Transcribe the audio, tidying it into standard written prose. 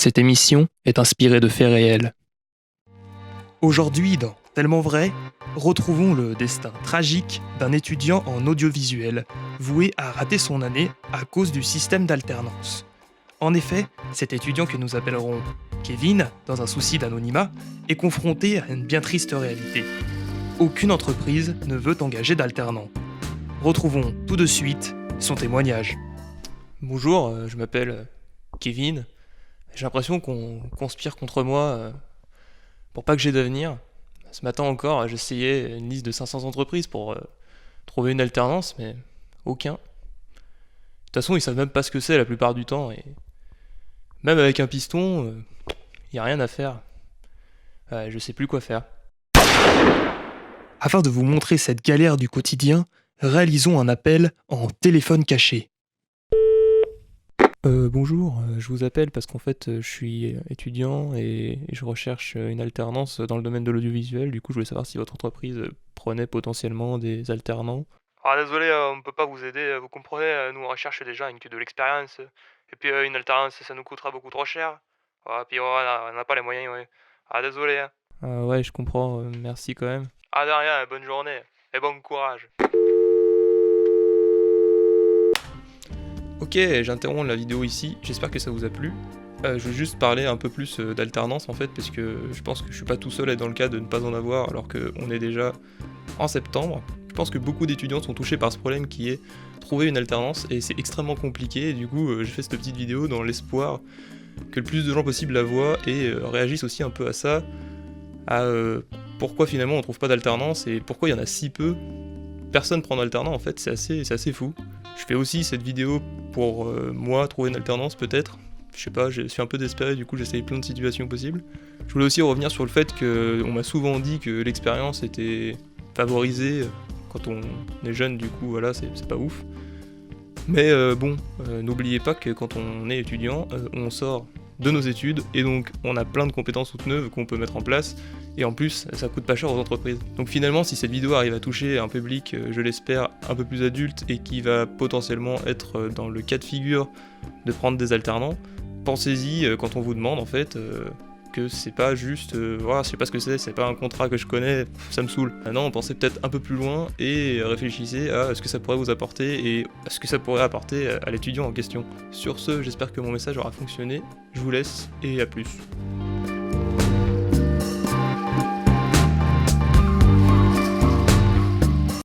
Cette émission est inspirée de faits réels. Aujourd'hui, dans Tellement vrai, retrouvons le destin tragique d'un étudiant en audiovisuel, voué à rater son année à cause du système d'alternance. En effet, cet étudiant que nous appellerons Kevin, dans un souci d'anonymat, est confronté à une bien triste réalité. Aucune entreprise ne veut engager d'alternant. Retrouvons tout de suite son témoignage. Bonjour, je m'appelle Kevin. J'ai l'impression qu'on conspire contre moi pour pas que j'aie d'avenir. Ce matin encore, j'essayais une liste de 500 entreprises pour trouver une alternance, mais aucun. De toute façon, ils savent même pas ce que c'est la plupart du temps, et même avec un piston, y a rien à faire. Je sais plus quoi faire. Afin de vous montrer cette galère du quotidien, réalisons un appel en téléphone caché. Bonjour, je vous appelle parce qu'en fait je suis étudiant et je recherche une alternance dans le domaine de l'audiovisuel. Du coup, je voulais savoir si votre entreprise prenait potentiellement des alternants. Ah désolé, on peut pas vous aider, vous comprenez, nous on recherche déjà avec de l'expérience, et puis une alternance ça nous coûtera beaucoup trop cher. Ah puis voilà, on n'a pas les moyens, ouais. Ah désolé, hein. Ouais, je comprends, merci quand même. Ah de rien, bonne journée, et bon courage. Ok, j'interromps la vidéo ici, j'espère que ça vous a plu. Je veux juste parler un peu plus d'alternance en fait, parce que je pense que je suis pas tout seul à être dans le cas de ne pas en avoir alors qu'on est déjà en septembre. Je pense que beaucoup d'étudiants sont touchés par ce problème qui est trouver une alternance et c'est extrêmement compliqué, et du coup j'ai fait cette petite vidéo dans l'espoir que le plus de gens possible la voient et réagissent aussi un peu à ça, à pourquoi finalement on trouve pas d'alternance et pourquoi il y en a si peu. Personne prend d'alternance en fait, c'est assez fou. Je fais aussi cette vidéo pour moi trouver une alternance peut-être. Je sais pas, je suis un peu désespéré, du coup j'essaye plein de situations possibles. Je voulais aussi revenir sur le fait qu'on m'a souvent dit que l'expérience était favorisée quand on est jeune, du coup voilà, c'est pas ouf. Mais n'oubliez pas que quand on est étudiant, on sort de nos études et donc on a plein de compétences toutes neuves qu'on peut mettre en place et en plus ça coûte pas cher aux entreprises. Donc finalement, si cette vidéo arrive à toucher un public, je l'espère, un peu plus adulte et qui va potentiellement être dans le cas de figure de prendre des alternants, pensez-y quand on vous demande en fait que c'est pas juste voilà, je sais pas ce que c'est pas un contrat que je connais, ça me saoule. Non, pensez peut-être un peu plus loin et réfléchissez à ce que ça pourrait vous apporter et à ce que ça pourrait apporter à l'étudiant en question. Sur ce, j'espère que mon message aura fonctionné, je vous laisse et à plus.